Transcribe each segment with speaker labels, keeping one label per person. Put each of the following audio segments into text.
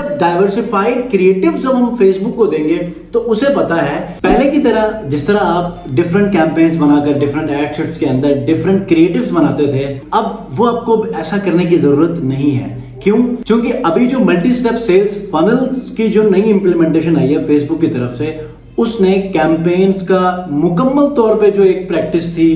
Speaker 1: जब diversified creative जब हम फेसबुक को देंगे तो उसे पता है पहले की तरह जिस तरह आप डिफरेंट कैंपेन्स बनाकर डिफरेंट एड सेट्स के अंदर डिफरेंट क्रिएटिव्स बनाते थे, अब वो आपको ऐसा करने की जरूरत नहीं है। क्यों? क्योंकि अभी जो मल्टी स्टेप सेल्स फनल्स की जो नई इंप्लीमेंटेशन आई है फेसबुक की तरफ से, उसने कैंपेन्स का मुकम्मल तौर पे जो एक प्रैक्टिस थी,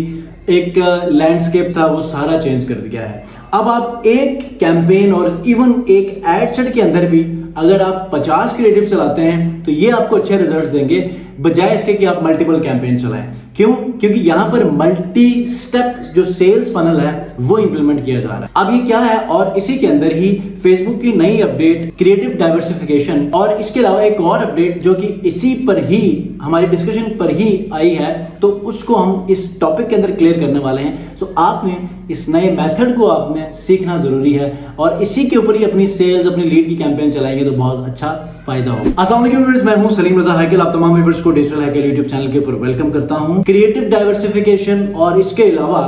Speaker 1: एक लैंडस्केप था, वो सारा चेंज कर दिया है। अब आप एक कैंपेन और इवन एक एड सेट के अंदर भी अगर आप 50 क्रिएटिव चलाते हैं तो ये आपको अच्छे रिजल्ट्स देंगे, बजाय इसके कि आप मल्टीपल कैंपेन चलाएं। क्यों? क्योंकि यहां पर मल्टी स्टेप जो सेल्स फनल है वो इंप्लीमेंट किया जा रहा है। अब ये क्या है, और इसी के अंदर ही फेसबुक की नई अपडेट क्रिएटिव डाइवर्सिफिकेशन, और इसके अलावा एक और अपडेट जो कि इसी पर ही हमारी डिस्कशन पर ही आई है, तो उसको हम इस टॉपिक के अंदर क्लियर करने वाले हैं। सो आपने इस नए मेथड को आपने सीखना जरूरी है और इसी के ऊपर ही अपनी सेल्स, अपनी लीड की कैंपेन चलाएंगे तो बहुत अच्छा फायदा हो। अस्सलाम वालेकुम व्यूअर्स, मैं हूं सलीम रजा हैकल। आप तमाम व्यूअर्स को डिजिटल हैकल यूट्यूब चैनल के ऊपर वेलकम करता हूं। क्रिएटिव डाइवर्सिफिकेशन और इसके अलावा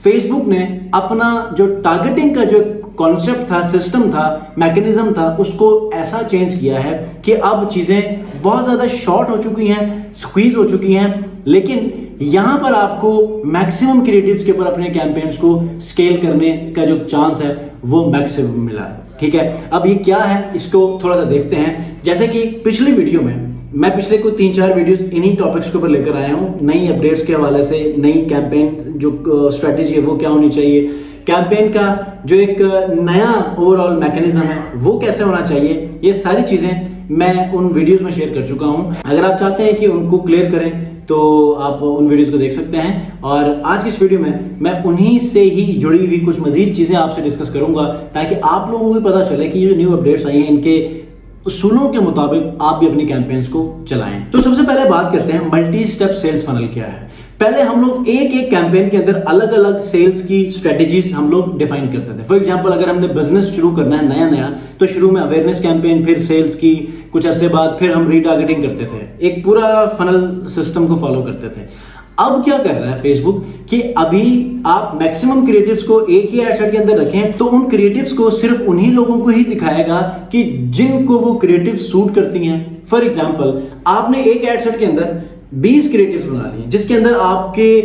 Speaker 1: फेसबुक ने अपना जो टारगेटिंग का जो कॉन्सेप्ट था, सिस्टम था, मैकेनिज्म था, उसको ऐसा चेंज किया है कि अब चीजें बहुत ज्यादा शॉर्ट हो चुकी हैं, स्क्वीज हो चुकी हैं, लेकिन यहां पर आपको मैक्सिमम क्रिएटिव्स के ऊपर अपने कैंपेन्स को स्केल करने का जो चांस है वो मैक्सिमम मिला है। ठीक है, अब ये क्या है इसको थोड़ा सा देखते हैं। जैसे कि पिछली वीडियो में मैं पिछले को 3-4 वीडियोस इन्हीं टॉपिक्स के ऊपर लेकर आया हूं, नई अपडेट्स के हवाले से, नई कैंपेन जो स्ट्रेटेजी है वो क्या होनी चाहिए, कैंपेन का जो एक नया ओवरऑल मैकेनिज्म है वो कैसे होना चाहिए, ये सारी चीजें मैं उन वीडियोस में शेयर कर चुका हूं। अगर आप चाहते हैं कि उनको क्लियर करें तो आप उन वीडियोस को देख सकते हैं। और आज की इस वीडियो में मैं उन्हीं से ही जुड़ी हुई कुछ मजीद चीजें आपसे डिस्कस करूंगा ताकि आप लोगों को भी पता चले कि ये जो न्यू अपडेट्स आई हैं इनके उसूलों के मुताबिक आप भी अपनी कैंपेन्स को चलाएं। तो सबसे पहले बात करते हैं मल्टी स्टेप सेल्स फनल क्या है। पहले हम लोग एक एक कैंपेन के अंदर अलग अलग सेल्स की स्ट्रेटेजीज हम लोग डिफाइन करते थे। फॉर एग्जांपल अगर हमने बिजनेस शुरू करना है नया नया, तो शुरू में अवेयरनेस कैंपेन, फिर सेल्स की, कुछ अरसे बाद फिर हम रीटारगेटिंग करते थे, एक पूरा फनल सिस्टम को फॉलो करते थे। अब क्या कर रहा है फेसबुक कि अभी आप मैक्सिमम क्रिएटिव्स को एक ही एड सेट के अंदर रखें तो उन क्रिएटिव्स को सिर्फ उन्हीं लोगों को ही दिखाएगा कि जिनको वो क्रिएटिव सूट करती हैं। फॉर एग्जांपल आपने एक एड सेट के अंदर 20 क्रिएटिव्स बना लिए जिसके अंदर आपके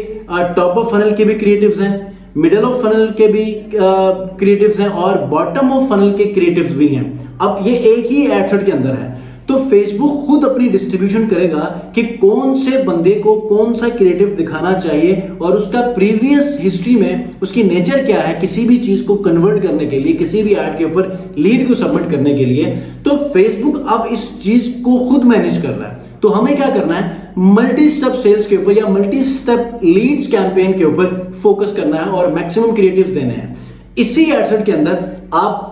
Speaker 1: टॉप ऑफ फनल के भी क्रिएटिव्स हैं, मिडल ऑफ फनल के भी क्रिएटिव्स हैं और बॉटम ऑफ फनल के क्रिएटिव्स भी हैं। अब ये एक ही एड सेट के अंदर है, तो फेसबुक खुद अपनी डिस्ट्रीब्यूशन करेगा कि कौन से बंदे को कौन सा क्रिएटिव दिखाना चाहिए और उसका प्रीवियस हिस्ट्री में उसकी नेचर क्या है किसी भी चीज को कन्वर्ट करने के लिए, किसी भी ऐड के ऊपर लीड को सबमिट करने के लिए। तो फेसबुक अब इस चीज को खुद मैनेज कर रहा है। तो हमें क्या करना है, मल्टी स्टेप सेल्स के ऊपर या मल्टी स्टेप लीड्स कैंपेन के ऊपर फोकस करना है और मैक्सिमम क्रिएटिव्स देने हैं। इसी एडसेट के अंदर आप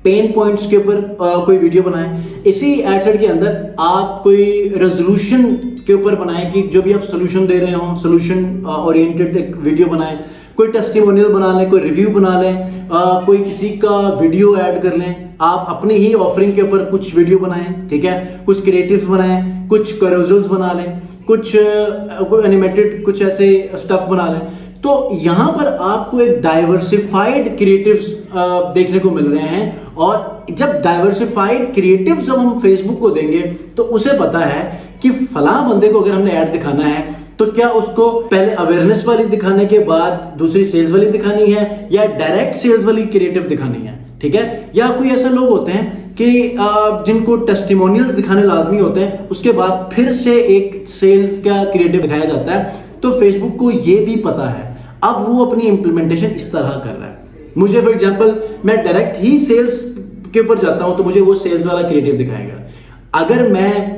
Speaker 1: पेन पॉइंट्स के ऊपर कोई वीडियो बनाएं, इसी एडसेट के अंदर आप कोई रेजोल्यूशन के ऊपर बनाएं कि जो भी आप सोल्यूशन दे रहे हो, सोल्यूशन ओरिएंटेड एक वीडियो बनाएं, कोई टेस्टिमोनियल बना लें, कोई रिव्यू बना लें, कोई किसी का वीडियो ऐड कर लें, आप अपनी ही ऑफरिंग के ऊपर कुछ वीडियो बनाएं। ठीक है, कुछ क्रिएटिव्स बनाएं, कुछ कैरोसेल्स बना लें, कुछ एनिमेटेड कुछ ऐसे स्टफ बना लें। तो यहां पर आपको एक डाइवर्सिफाइड क्रिएटिव्स देखने को मिल रहे हैं। और जब डाइवर्सिफाइड क्रिएटिव्स जब हम फेसबुक को देंगे तो उसे पता है कि फलां बंदे को अगर हमने ऐड दिखाना है तो क्या उसको पहले अवेयरनेस वाली दिखाने के बाद दूसरी सेल्स वाली दिखानी है या डायरेक्ट सेल्स वाली क्रिएटिव दिखानी है। ठीक है, या कोई ऐसे लोग होते हैं कि जिनको टेस्टिमोनियल्स दिखाने लाजमी होते हैं, उसके बाद फिर से एक सेल्स का क्रिएटिव दिखाया जाता है। तो फेसबुक को ये भी पता है, अब वो अपनी इंप्लीमेंटेशन इस तरह कर रहा है। मुझे फॉर एग्जांपल मैं डायरेक्ट ही सेल्स के ऊपर जाता हूं तो मुझे वो सेल्स वाला क्रिएटिव दिखाएगा। अगर मैं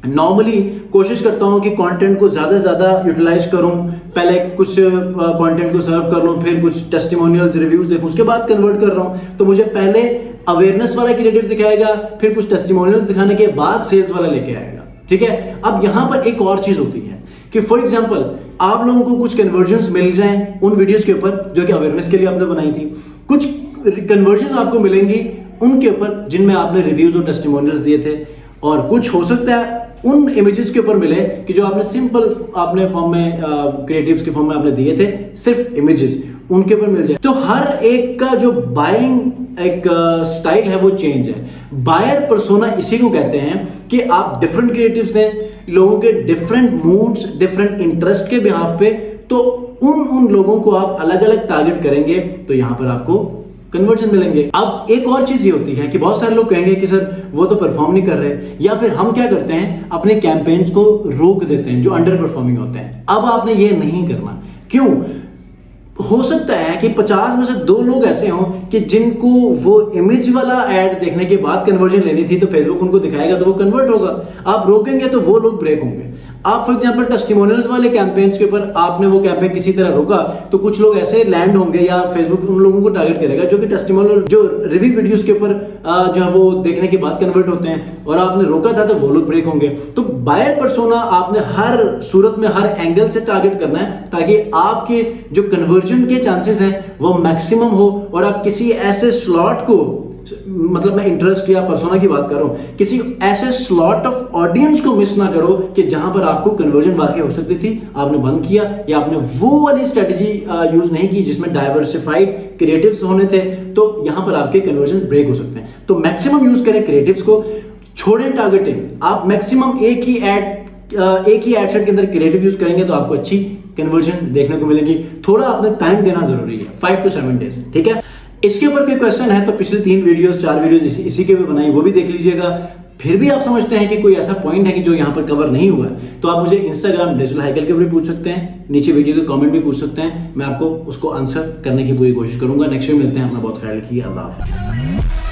Speaker 1: नॉर्मली कोशिश करता हूं कि कंटेंट को ज्यादा से ज्यादा यूटिलाइज करूं, पहले कुछ कंटेंट को सर्व कर लूं, फिर कुछ टेस्टिमोनियल्स रिव्यूज देखूं, उसके बाद कन्वर्ट कर रहा हूं, तो मुझे पहले अवेयरनेस वाला क्रिएटिव दिखाएगा, फिर कुछ टेस्टिमोनियल्स दिखाने के बाद सेल्स वाला लेके आएगा। ठीक है, अब यहां पर एक और चीज होती है कि फॉर एग्जांपल आप लोगों को कुछ कन्वर्जन्स मिल रहे हैं उन वीडियोस के ऊपर जो कि अवेयरनेस के लिए आपने बनाई थी, कुछ कन्वर्जन्स आपको मिलेंगी उनके ऊपर जिनमें आपने रिव्यूज और टेस्टिमोनियल्स दिए थे, और कुछ हो सकता है उन इमेजेस के ऊपर मिले कि जो आपने सिंपल आपने फॉर्म में क्रिएटिव्स के फॉर्म में आपने दिए थे, सिर्फ इमेजेस उनके ऊपर मिल जाए। तो हर एक का जो बाइंग एक स्टाइल है वो चेंज है। बायर पर्सोना इसी को कहते हैं कि आप डिफरेंट क्रिएटिव्स हैं, लोगों के डिफरेंट मूड्स, डिफरेंट इंटरेस्ट के बिहाफ पे, तो उन लोगों को आप अलग अलग टारगेट करेंगे तो यहां पर आपको कन्वर्जन मिलेंगे। अब एक और चीज ये होती है कि बहुत सारे लोग कहेंगे कि सर वो तो परफॉर्म नहीं कर रहे, या फिर हम क्या करते हैं अपने कैंपेन्स को रोक देते हैं जो अंडर परफॉर्मिंग होते हैं। अब आपने ये नहीं करना। क्यों? हो सकता है कि 50 में से 2 लोग ऐसे हों कि जिनको वो इमेज वाला ऐड देखने के बाद कन्वर्जन लेनी थी, तो फेसबुक उनको दिखाएगा तो वो कन्वर्ट होगा। आप रोकेंगे तो वो लोग ब्रेक होंगे। आप फॉर एग्जांपल टेस्टिमोनियल्स वाले कैंपेन्स के ऊपर आपने वो कैंपेन किसी तरह रोका तो कुछ लोग ऐसे लैंड होंगे, या फेसबुक उन लोगों को टारगेट करेगा जो कि टेस्टिमोनियल जो रिव्यू वीडियोस के ऊपर जो है वो देखने के बाद कन्वर्ट होते हैं, और आपने रोका था तो वो लोग ब्रेक होंगे। तो बायर पर्सोना आपने हर सूरत में हर एंगल से टारगेट करना है ताकि आपके जो कन्वर्जन के चांसेस हैं वो मैक्सिमम हो, और आप किसी ऐसे स्लॉट को, मतलब मैं इंटरेस्ट या पर्सोना की बात कर रहा हूं, किसी ऐसे स्लॉट ऑफ ऑडियंस को मिस ना करो कि जहां पर आपको कन्वर्जन वाकई हो सकती थी, आपने बंद किया, या आपने वो वाली स्ट्रेटजी यूज नहीं की जिसमें डाइवर्सिफाइड क्रिएटिव्स होने थे, तो यहां पर आपके कन्वर्जन ब्रेक हो सकते हैं। तो मैक्सिमम यूज करें क्रिएटिव्स को, छोड़ें टारगेटिंग। आप मैक्सिमम एक ही एड सेट के अंदर क्रिएटिव यूज करेंगे तो आपको अच्छी कन्वर्जन देखने को मिलेगी। थोड़ा आपने टाइम देना जरूरी है, 5 to 7 डेज, ठीक है। इसके ऊपर कोई क्वेश्चन है तो पिछले 3 वीडियोस 4 वीडियोस इसी के भी बनाई, वो भी देख लीजिएगा। फिर भी आप समझते हैं कि कोई ऐसा पॉइंट है कि जो यहाँ पर कवर नहीं हुआ है, तो आप मुझे इंस्टाग्राम डिजिटल हाइकल के ऊपर पूछ सकते हैं, नीचे वीडियो के कमेंट भी पूछ सकते हैं, मैं आपको उसको आंसर करने की पूरी कोशिश करूंगा। नेक्स्ट वीडियो मिलते हैं, अपना बहुत ख्याल रखिए, अल्लाह हाफ़िज़।